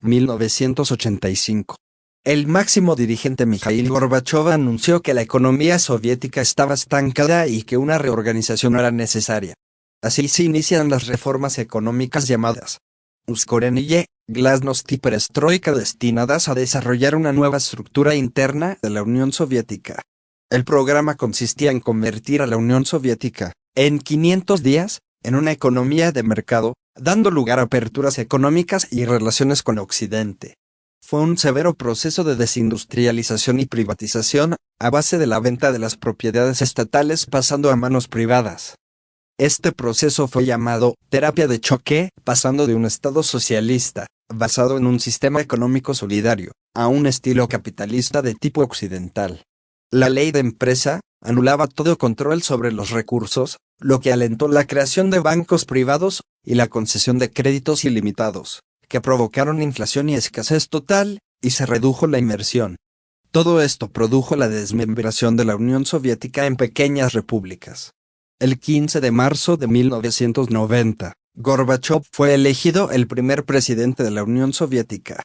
1985. El máximo dirigente Mikhail Gorbachov anunció que la economía soviética estaba estancada y que una reorganización era necesaria. Así se inician las reformas económicas llamadas Uskoreneye, Glasnost y Perestroika, destinadas a desarrollar una nueva estructura interna de la Unión Soviética. El programa consistía en convertir a la Unión Soviética, en 500 días, en una economía de mercado, dando lugar a aperturas económicas y relaciones con Occidente. Fue un severo proceso de desindustrialización y privatización, a base de la venta de las propiedades estatales pasando a manos privadas. Este proceso fue llamado terapia de choque, pasando de un Estado socialista, basado en un sistema económico solidario, a un estilo capitalista de tipo occidental. La ley de empresa anulaba todo control sobre los recursos, lo que alentó la creación de bancos privados y la concesión de créditos ilimitados, que provocaron inflación y escasez total, y se redujo la inversión. Todo esto produjo la desmembración de la Unión Soviética en pequeñas repúblicas. El 15 de marzo de 1990, Gorbachov fue elegido el primer presidente de la Unión Soviética.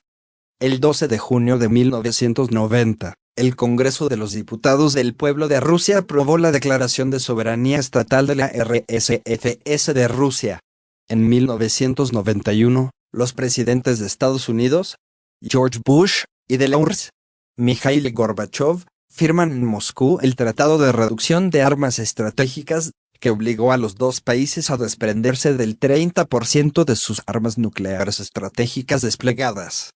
El 12 de junio de 1990, el Congreso de los Diputados del Pueblo de Rusia aprobó la Declaración de Soberanía Estatal de la RSFS de Rusia. En 1991, los presidentes de Estados Unidos, George Bush, y de la URSS, Mikhail Gorbachov, firman en Moscú el Tratado de Reducción de Armas Estratégicas, que obligó a los dos países a desprenderse del 30% de sus armas nucleares estratégicas desplegadas.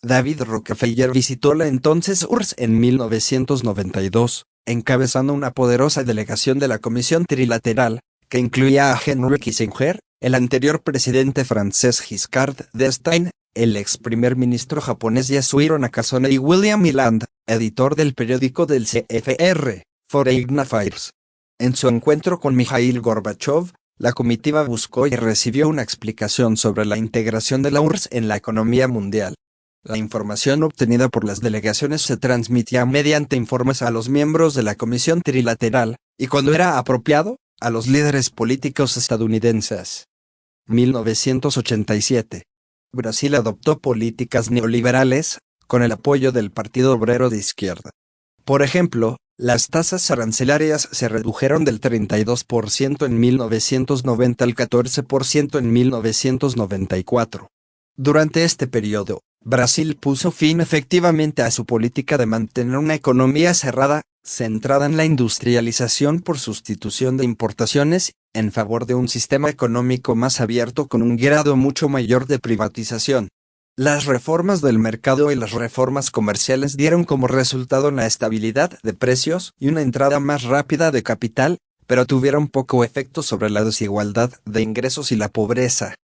David Rockefeller visitó la entonces URSS en 1992, encabezando una poderosa delegación de la Comisión Trilateral, que incluía a Henry Kissinger, el anterior presidente francés Giscard d'Estaing, el ex primer ministro japonés Yasuhiro Nakasone y William Milland, editor del periódico del CFR, Foreign Affairs. En su encuentro con Mikhail Gorbachov, la comitiva buscó y recibió una explicación sobre la integración de la URSS en la economía mundial. La información obtenida por las delegaciones se transmitía mediante informes a los miembros de la Comisión Trilateral, y cuando era apropiado, a los líderes políticos estadounidenses. 1987. Brasil adoptó políticas neoliberales, con el apoyo del Partido Obrero de Izquierda. Por ejemplo, las tasas arancelarias se redujeron del 32% en 1990 al 14% en 1994. Durante este periodo, Brasil puso fin efectivamente a su política de mantener una economía cerrada, centrada en la industrialización por sustitución de importaciones, en favor de un sistema económico más abierto con un grado mucho mayor de privatización. Las reformas del mercado y las reformas comerciales dieron como resultado la estabilidad de precios y una entrada más rápida de capital, pero tuvieron poco efecto sobre la desigualdad de ingresos y la pobreza.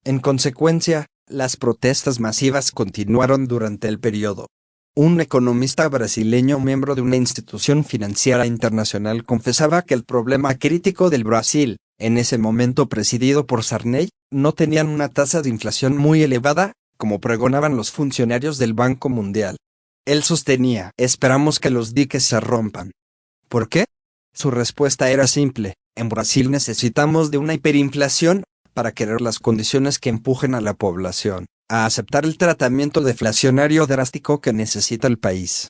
En consecuencia, las protestas masivas continuaron durante el periodo. Un economista brasileño miembro de una institución financiera internacional confesaba que el problema crítico del Brasil, en ese momento presidido por Sarney, no tenían una tasa de inflación muy elevada, como pregonaban los funcionarios del Banco Mundial. Él sostenía: esperamos que los diques se rompan. ¿Por qué? Su respuesta era simple: en Brasil necesitamos de una hiperinflación, para crear las condiciones que empujen a la población a aceptar el tratamiento deflacionario drástico que necesita el país.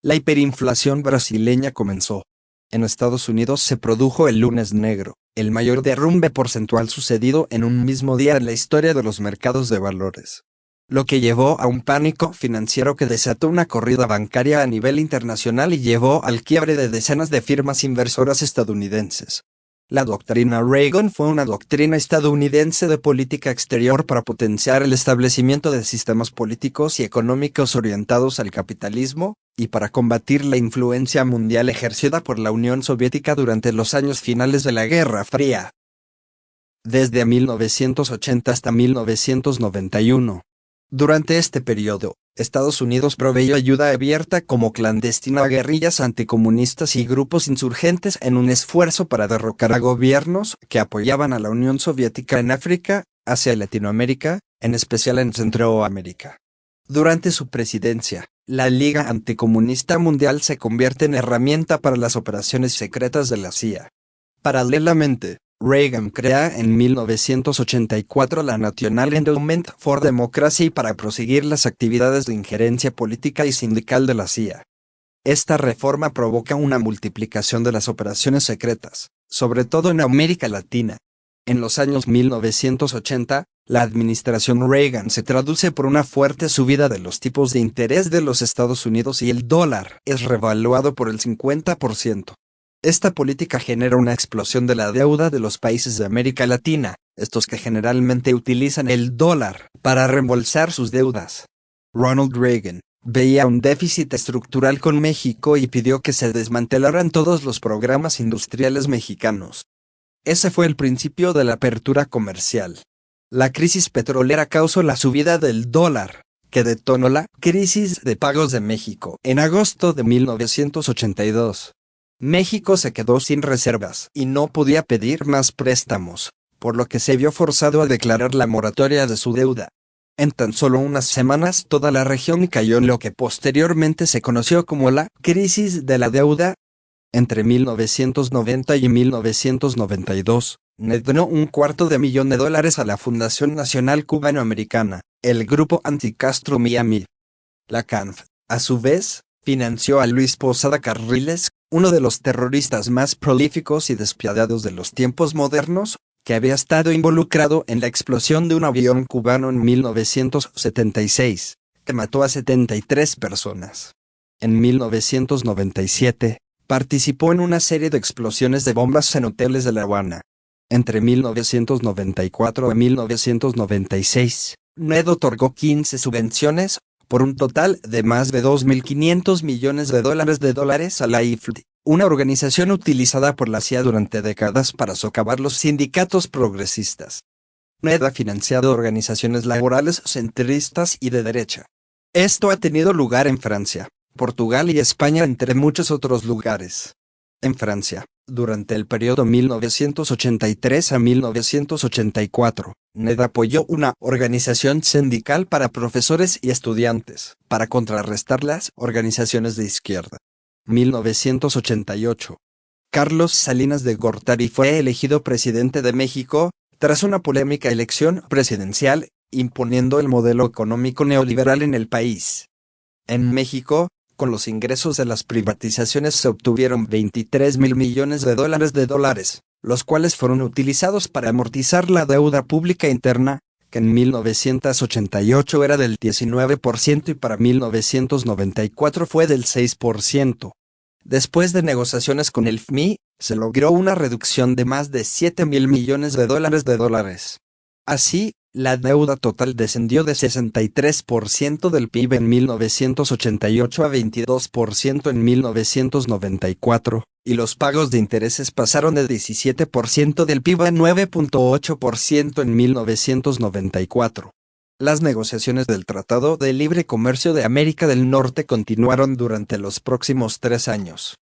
La hiperinflación brasileña comenzó. En Estados Unidos se produjo el lunes negro, el mayor derrumbe porcentual sucedido en un mismo día en la historia de los mercados de valores, lo que llevó a un pánico financiero que desató una corrida bancaria a nivel internacional y llevó al quiebre de decenas de firmas inversoras estadounidenses. La doctrina Reagan fue una doctrina estadounidense de política exterior para potenciar el establecimiento de sistemas políticos y económicos orientados al capitalismo, y para combatir la influencia mundial ejercida por la Unión Soviética durante los años finales de la Guerra Fría. Desde 1980 hasta 1991. Durante este periodo, Estados Unidos proveyó ayuda abierta como clandestina a guerrillas anticomunistas y grupos insurgentes en un esfuerzo para derrocar a gobiernos que apoyaban a la Unión Soviética en África, Asia y Latinoamérica, en especial en Centroamérica. Durante su presidencia, la Liga Anticomunista Mundial se convierte en herramienta para las operaciones secretas de la CIA. Paralelamente, Reagan crea en 1984 la National Endowment for Democracy para proseguir las actividades de injerencia política y sindical de la CIA. Esta reforma provoca una multiplicación de las operaciones secretas, sobre todo en América Latina. En los años 1980, la administración Reagan se traduce por una fuerte subida de los tipos de interés de los Estados Unidos y el dólar es revaluado por el 50%. Esta política genera una explosión de la deuda de los países de América Latina, estos que generalmente utilizan el dólar para reembolsar sus deudas. Ronald Reagan veía un déficit estructural con México y pidió que se desmantelaran todos los programas industriales mexicanos. Ese fue el principio de la apertura comercial. La crisis petrolera causó la subida del dólar, que detonó la crisis de pagos de México en agosto de 1982. México se quedó sin reservas y no podía pedir más préstamos, por lo que se vio forzado a declarar la moratoria de su deuda. En tan solo unas semanas toda la región cayó en lo que posteriormente se conoció como la crisis de la deuda. Entre 1990 y 1992, donó $250,000 a la Fundación Nacional Cubano-Americana, el grupo anti-Castro Miami. La CANF, a su vez, financió a Luis Posada Carriles, uno de los terroristas más prolíficos y despiadados de los tiempos modernos, que había estado involucrado en la explosión de un avión cubano en 1976, que mató a 73 personas. En 1997, participó en una serie de explosiones de bombas en hoteles de La Habana. Entre 1994 y 1996, NED otorgó 15 subvenciones, por un total de más de $2.500 millones a la IFLD, una organización utilizada por la CIA durante décadas para socavar los sindicatos progresistas. NED ha financiado organizaciones laborales centristas y de derecha. Esto ha tenido lugar en Francia, Portugal y España, entre muchos otros lugares. En Francia, durante el periodo 1983 a 1984, NED apoyó una organización sindical para profesores y estudiantes, para contrarrestar las organizaciones de izquierda. 1988. Carlos Salinas de Gortari fue elegido presidente de México, tras una polémica elección presidencial, imponiendo el modelo económico neoliberal en el país. En México, con los ingresos de las privatizaciones se obtuvieron $23,000 millones, los cuales fueron utilizados para amortizar la deuda pública interna, que en 1988 era del 19% y para 1994 fue del 6%. Después de negociaciones con el FMI, se logró una reducción de más de $7,000 millones. Así, la deuda total descendió de 63% del PIB en 1988 a 22% en 1994, y los pagos de intereses pasaron de 17% del PIB a 9.8% en 1994. Las negociaciones del Tratado de Libre Comercio de América del Norte continuaron durante los próximos 3 años.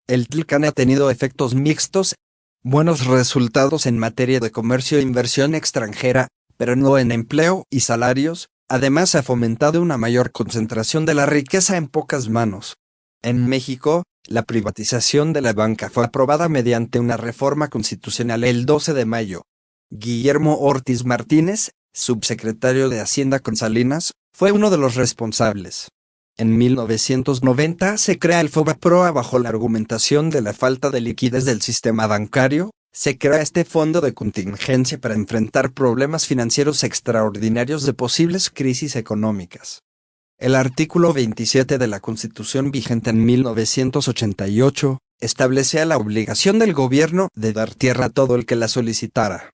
El TLCAN ha tenido efectos mixtos, buenos resultados en materia de comercio e inversión extranjera, pero no en empleo y salarios. Además ha fomentado una mayor concentración de la riqueza en pocas manos. En México, la privatización de la banca fue aprobada mediante una reforma constitucional el 12 de mayo. Guillermo Ortiz Martínez, subsecretario de Hacienda con Salinas, fue uno de los responsables. En 1990 se crea el FOBAPROA bajo la argumentación de la falta de liquidez del sistema bancario. Se crea este fondo de contingencia para enfrentar problemas financieros extraordinarios de posibles crisis económicas. El artículo 27 de la Constitución vigente en 1988 establecía la obligación del gobierno de dar tierra a todo el que la solicitara.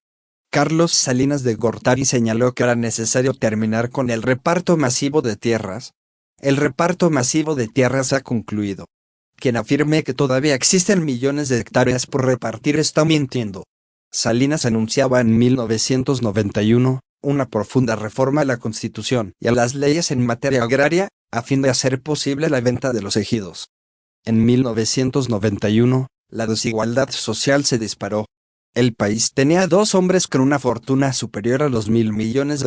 Carlos Salinas de Gortari señaló que era necesario terminar con el reparto masivo de tierras. El reparto masivo de tierras ha concluido. Quien afirme que todavía existen millones de hectáreas por repartir está mintiendo. Salinas anunciaba en 1991 una profunda reforma a la Constitución y a las leyes en materia agraria, a fin de hacer posible la venta de los ejidos. En 1991, la desigualdad social se disparó. El país tenía 2 hombres con una fortuna superior a los $1,000 millones.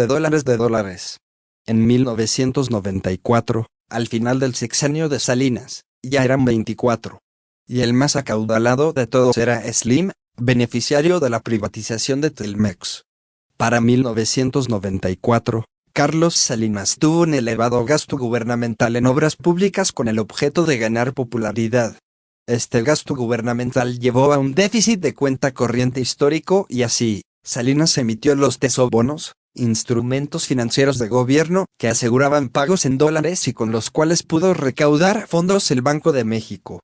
En 1994, al final del sexenio de Salinas, ya eran 24. Y el más acaudalado de todos era Slim, beneficiario de la privatización de Telmex. Para 1994, Carlos Salinas tuvo un elevado gasto gubernamental en obras públicas con el objeto de ganar popularidad. Este gasto gubernamental llevó a un déficit de cuenta corriente histórico y así, Salinas emitió los tesobonos, instrumentos financieros de gobierno que aseguraban pagos en dólares y con los cuales pudo recaudar fondos el Banco de México.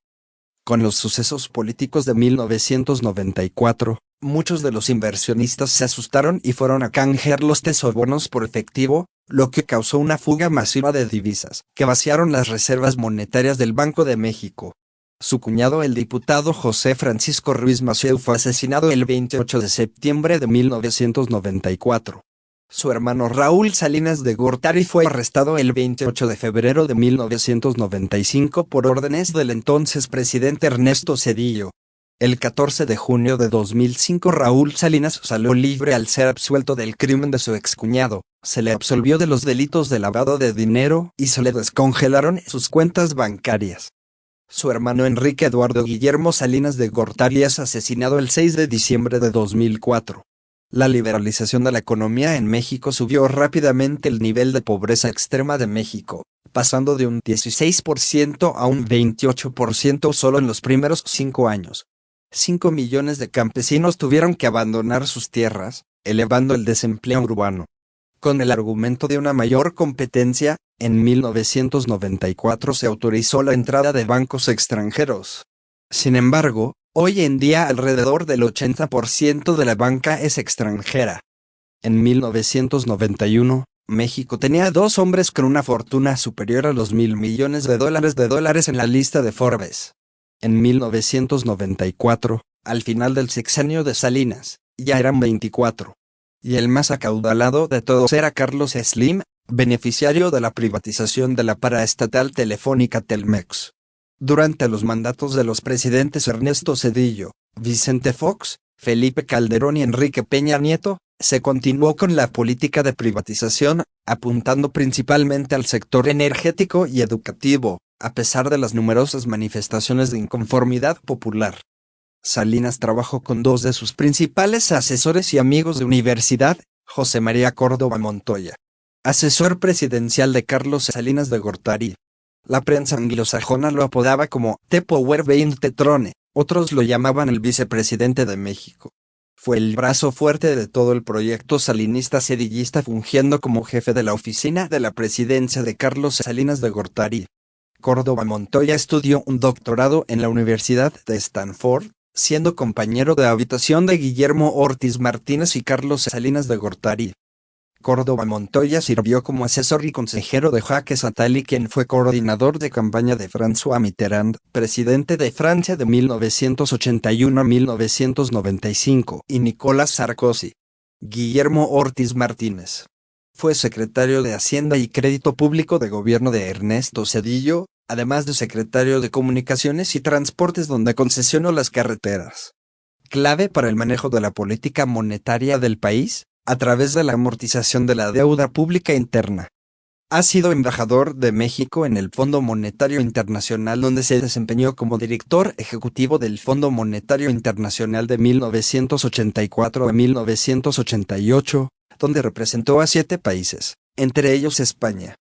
Con los sucesos políticos de 1994, muchos de los inversionistas se asustaron y fueron a canjear los tesobonos por efectivo, lo que causó una fuga masiva de divisas, que vaciaron las reservas monetarias del Banco de México. Su cuñado, el diputado José Francisco Ruiz Massieu, fue asesinado el 28 de septiembre de 1994. Su hermano Raúl Salinas de Gortari fue arrestado el 28 de febrero de 1995 por órdenes del entonces presidente Ernesto Zedillo. El 14 de junio de 2005 Raúl Salinas salió libre al ser absuelto del crimen de su excuñado, se le absolvió de los delitos de lavado de dinero y se le descongelaron sus cuentas bancarias. Su hermano Enrique Eduardo Guillermo Salinas de Gortari es asesinado el 6 de diciembre de 2004. La liberalización de la economía en México subió rápidamente el nivel de pobreza extrema de México, pasando de un 16% a un 28% solo en los primeros 5 años. 5 millones de campesinos tuvieron que abandonar sus tierras, elevando el desempleo urbano. Con el argumento de una mayor competencia, en 1994 se autorizó la entrada de bancos extranjeros. Sin embargo, hoy en día alrededor del 80% de la banca es extranjera. En 1991, México tenía 2 hombres con una fortuna superior a los $1,000 millones en la lista de Forbes. En 1994, al final del sexenio de Salinas, ya eran 24. Y el más acaudalado de todos era Carlos Slim, beneficiario de la privatización de la paraestatal telefónica Telmex. Durante los mandatos de los presidentes Ernesto Zedillo, Vicente Fox, Felipe Calderón y Enrique Peña Nieto, se continuó con la política de privatización, apuntando principalmente al sector energético y educativo, a pesar de las numerosas manifestaciones de inconformidad popular. Salinas trabajó con 2 de sus principales asesores y amigos de universidad, José María Córdoba Montoya, asesor presidencial de Carlos Salinas de Gortari. La prensa anglosajona lo apodaba como The Power 20 Trone, otros lo llamaban el vicepresidente de México. Fue el brazo fuerte de todo el proyecto salinista sedillista, fungiendo como jefe de la oficina de la presidencia de Carlos Salinas de Gortari. Córdoba Montoya estudió un doctorado en la Universidad de Stanford, siendo compañero de habitación de Guillermo Ortiz Martínez y Carlos Salinas de Gortari. Córdoba Montoya sirvió como asesor y consejero de Jacques Attali, quien fue coordinador de campaña de François Mitterrand, presidente de Francia de 1981 a 1995, y Nicolas Sarkozy. Guillermo Ortiz Martínez fue secretario de Hacienda y Crédito Público de gobierno de Ernesto Zedillo, además de secretario de Comunicaciones y Transportes, donde concesionó las carreteras. Clave para el manejo de la política monetaria del país, a través de la amortización de la deuda pública interna. Ha sido embajador de México en el Fondo Monetario Internacional, donde se desempeñó como director ejecutivo del Fondo Monetario Internacional de 1984 a 1988, donde representó a 7 países, entre ellos España.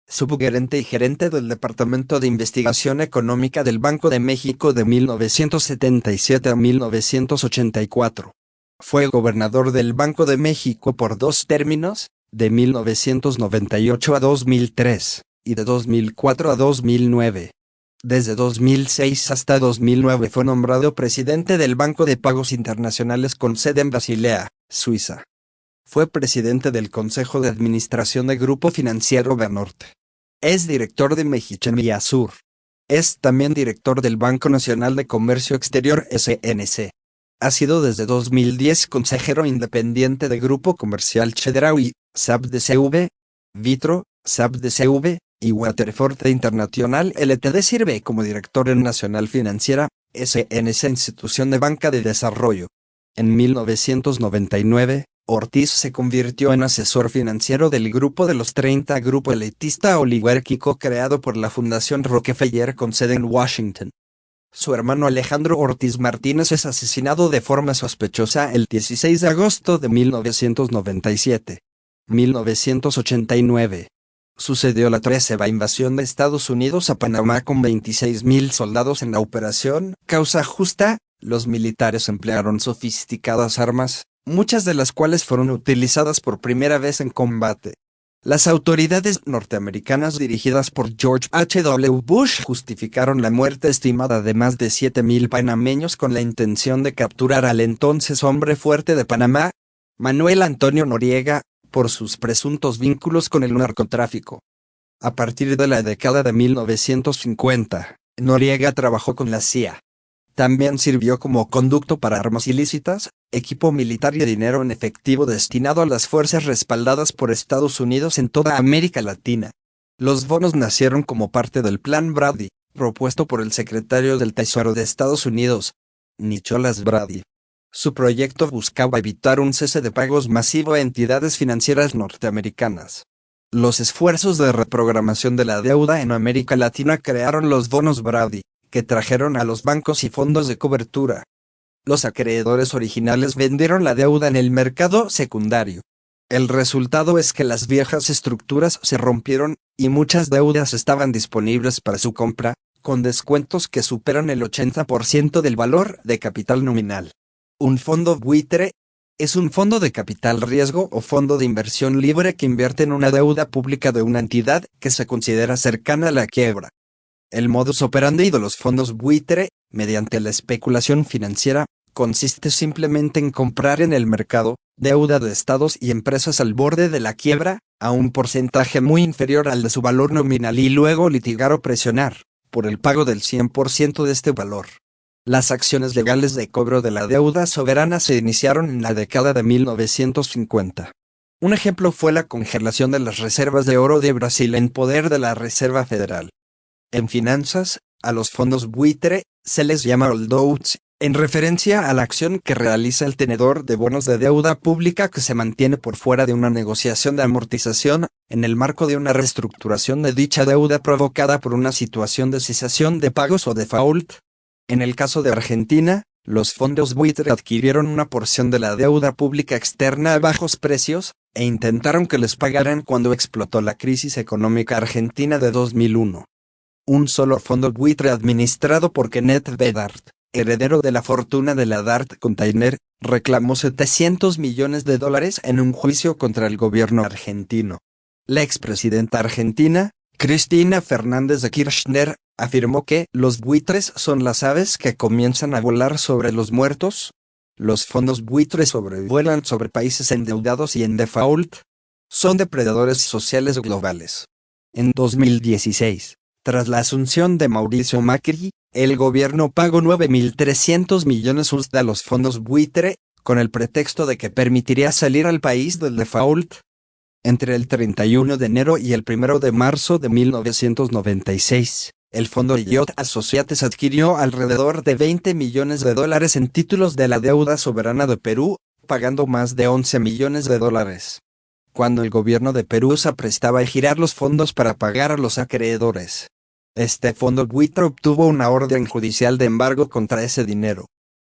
Subgerente y gerente del Departamento de Investigación Económica del Banco de México de 1977 a 1984. Fue gobernador del Banco de México por 2 términos, de 1998 a 2003, y de 2004 a 2009. Desde 2006 hasta 2009 fue nombrado presidente del Banco de Pagos Internacionales con sede en Basilea, Suiza. Fue presidente del Consejo de Administración de Grupo Financiero Banorte. Es director de Mexichem y Azur. Es también director del Banco Nacional de Comercio Exterior SNC. Ha sido desde 2010 consejero independiente de Grupo Comercial Chedraui, SAB-DCV, Vitro, SAB-DCV, y Waterford International Ltd. Sirve como director en Nacional Financiera, SNC, institución de banca de desarrollo. En 1999, Ortiz se convirtió en asesor financiero del Grupo de los 30, grupo elitista oligárquico creado por la Fundación Rockefeller con sede en Washington. Su hermano Alejandro Ortiz Martínez es asesinado de forma sospechosa el 16 de agosto de 1997. 1989. Sucedió la 13ª invasión de Estados Unidos a Panamá con 26.000 soldados en la operación Causa Justa. Los militares emplearon sofisticadas armas, muchas de las cuales fueron utilizadas por primera vez en combate. Las autoridades norteamericanas dirigidas por George H.W. Bush justificaron la muerte estimada de más de 7.000 panameños con la intención de capturar al entonces hombre fuerte de Panamá, Manuel Antonio Noriega, por sus presuntos vínculos con el narcotráfico. A partir de la década de 1950, Noriega trabajó con la CIA. También sirvió como conducto para armas ilícitas, equipo militar y dinero en efectivo destinado a las fuerzas respaldadas por Estados Unidos en toda América Latina. Los bonos nacieron como parte del Plan Brady, propuesto por el secretario del Tesoro de Estados Unidos, Nicholas Brady. Su proyecto buscaba evitar un cese de pagos masivo a entidades financieras norteamericanas. Los esfuerzos de reprogramación de la deuda en América Latina crearon los bonos Brady, que trajeron a los bancos y fondos de cobertura. Los acreedores originales vendieron la deuda en el mercado secundario. El resultado es que las viejas estructuras se rompieron, y muchas deudas estaban disponibles para su compra, con descuentos que superan el 80% del valor de capital nominal. Un fondo buitre es un fondo de capital riesgo o fondo de inversión libre que invierte en una deuda pública de una entidad que se considera cercana a la quiebra. El modus operandi de los fondos buitre, mediante la especulación financiera, consiste simplemente en comprar en el mercado deuda de estados y empresas al borde de la quiebra, a un porcentaje muy inferior al de su valor nominal y luego litigar o presionar por el pago del 100% de este valor. Las acciones legales de cobro de la deuda soberana se iniciaron en la década de 1950. Un ejemplo fue la congelación de las reservas de oro de Brasil en poder de la Reserva Federal. En finanzas, a los fondos buitre se les llama holdouts, en referencia a la acción que realiza el tenedor de bonos de deuda pública que se mantiene por fuera de una negociación de amortización, en el marco de una reestructuración de dicha deuda provocada por una situación de cesación de pagos o default. En el caso de Argentina, los fondos buitre adquirieron una porción de la deuda pública externa a bajos precios, e intentaron que les pagaran cuando explotó la crisis económica argentina de 2001. Un solo fondo buitre administrado por Kenneth Bedard, heredero de la fortuna de la Dart Container, reclamó $700 millones en un juicio contra el gobierno argentino. La expresidenta argentina, Cristina Fernández de Kirchner, afirmó que los buitres son las aves que comienzan a volar sobre los muertos. Los fondos buitres sobrevuelan sobre países endeudados y en default. Son depredadores sociales globales. En 2016, tras la asunción de Mauricio Macri, el gobierno pagó 9.300 millones a los fondos buitre, con el pretexto de que permitiría salir al país del default. Entre el 31 de enero y el 1 de marzo de 1996, el fondo Elliott Associates adquirió alrededor de $20 millones en títulos de la deuda soberana de Perú, pagando más de $11 millones. Cuando el gobierno de Perú se aprestaba a girar los fondos para pagar a los acreedores, este fondo buitre obtuvo una orden judicial de embargo contra ese dinero.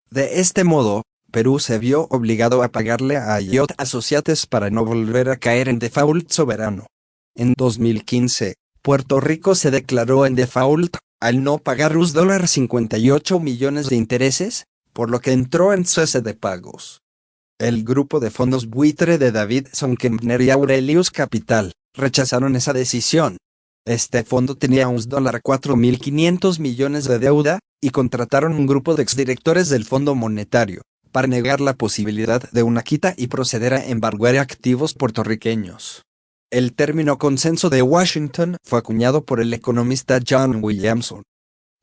De este modo, Perú se vio obligado a pagarle a Elliott Associates para no volver a caer en default soberano. En 2015, Puerto Rico se declaró en default, al no pagar $58 millones de intereses, por lo que entró en cese de pagos. El grupo de fondos buitre de Davidson Kempner y Aurelius Capital rechazaron esa decisión. Este fondo tenía $4.500 millones de deuda, y contrataron un grupo de exdirectores del Fondo Monetario para negar la posibilidad de una quita y proceder a embargar activos puertorriqueños. El término consenso de Washington fue acuñado por el economista John Williamson.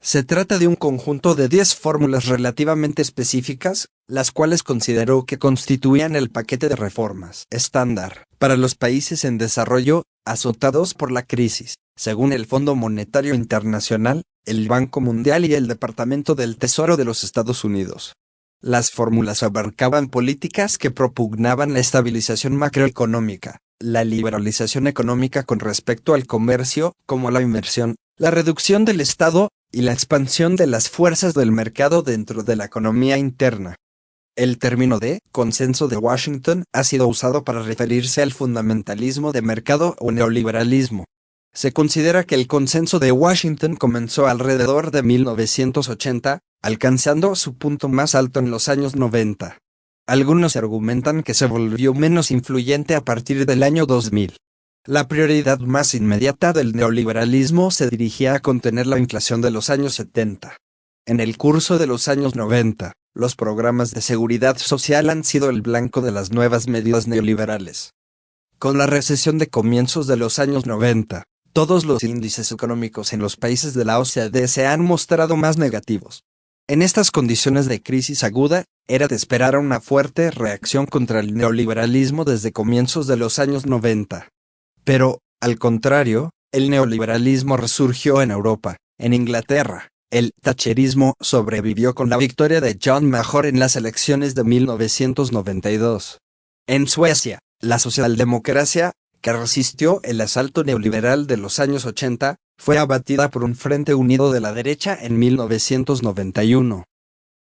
Se trata de un conjunto de 10 fórmulas relativamente específicas, las cuales consideró que constituían el paquete de reformas estándar para los países en desarrollo, azotados por la crisis, según el Fondo Monetario Internacional, el Banco Mundial y el Departamento del Tesoro de los Estados Unidos. Las fórmulas abarcaban políticas que propugnaban la estabilización macroeconómica, la liberalización económica con respecto al comercio, como la inversión, la reducción del Estado, y la expansión de las fuerzas del mercado dentro de la economía interna. El término de consenso de Washington ha sido usado para referirse al fundamentalismo de mercado o neoliberalismo. Se considera que el consenso de Washington comenzó alrededor de 1980, alcanzando su punto más alto en los años 90. Algunos argumentan que se volvió menos influyente a partir del año 2000. La prioridad más inmediata del neoliberalismo se dirigía a contener la inflación de los años 70. En el curso de los años 90, los programas de seguridad social han sido el blanco de las nuevas medidas neoliberales. Con la recesión de comienzos de los años 90, todos los índices económicos en los países de la OCDE se han mostrado más negativos. En estas condiciones de crisis aguda, era de esperar una fuerte reacción contra el neoliberalismo desde comienzos de los años 90. Pero, al contrario, el neoliberalismo resurgió en Europa. En Inglaterra, el thatcherismo sobrevivió con la victoria de John Major en las elecciones de 1992. En Suecia, la socialdemocracia, que resistió el asalto neoliberal de los años 80, fue abatida por un frente unido de la derecha en 1991.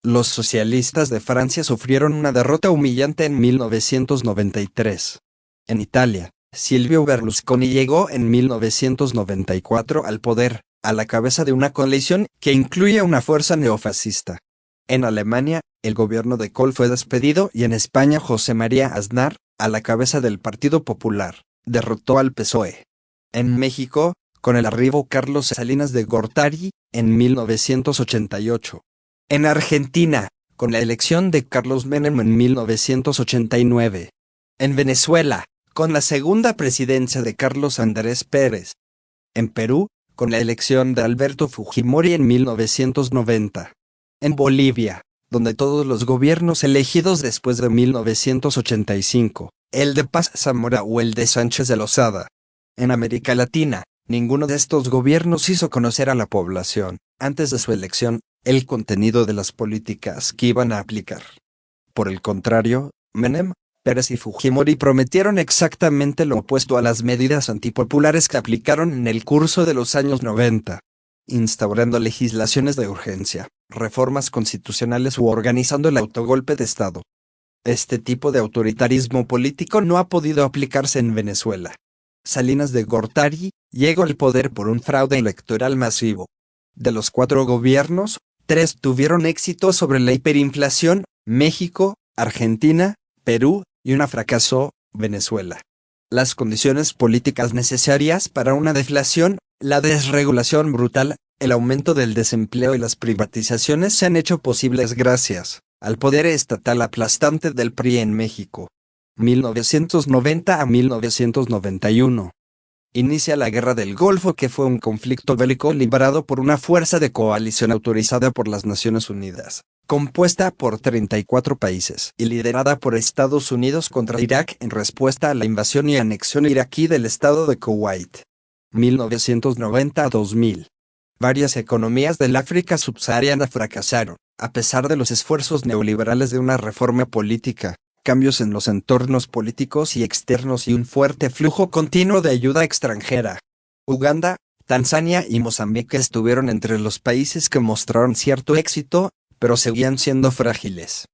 Los socialistas de Francia sufrieron una derrota humillante en 1993. En Italia, Silvio Berlusconi llegó en 1994 al poder, a la cabeza de una coalición que incluye una fuerza neofascista. En Alemania, el gobierno de Kohl fue despedido y en España José María Aznar, a la cabeza del Partido Popular, derrotó al PSOE. En México, con el arribo Carlos Salinas de Gortari, en 1988. En Argentina, con la elección de Carlos Menem en 1989. En Venezuela, con la segunda presidencia de Carlos Andrés Pérez. En Perú, con la elección de Alberto Fujimori en 1990. En Bolivia, donde todos los gobiernos elegidos después de 1985, el de Paz Zamora o el de Sánchez de Lozada. En América Latina, ninguno de estos gobiernos hizo conocer a la población, antes de su elección, el contenido de las políticas que iban a aplicar. Por el contrario, Menem, Pérez y Fujimori prometieron exactamente lo opuesto a las medidas antipopulares que aplicaron en el curso de los años 90, instaurando legislaciones de urgencia, reformas constitucionales u organizando el autogolpe de Estado. Este tipo de autoritarismo político no ha podido aplicarse en Venezuela. Salinas de Gortari llegó al poder por un fraude electoral masivo. De los 4 gobiernos, 3 tuvieron éxito sobre la hiperinflación: México, Argentina, Perú, y una fracasó, Venezuela. Las condiciones políticas necesarias para una deflación, la desregulación brutal, el aumento del desempleo y las privatizaciones se han hecho posibles gracias al poder estatal aplastante del PRI en México. 1990 a 1991. Inicia la Guerra del Golfo, que fue un conflicto bélico librado por una fuerza de coalición autorizada por las Naciones Unidas, compuesta por 34 países y liderada por Estados Unidos contra Irak en respuesta a la invasión y anexión iraquí del estado de Kuwait. 1990 a 2000. Varias economías del África subsahariana fracasaron, a pesar de los esfuerzos neoliberales de una reforma política, cambios en los entornos políticos y externos y un fuerte flujo continuo de ayuda extranjera. Uganda, Tanzania y Mozambique estuvieron entre los países que mostraron cierto éxito, pero seguían siendo frágiles.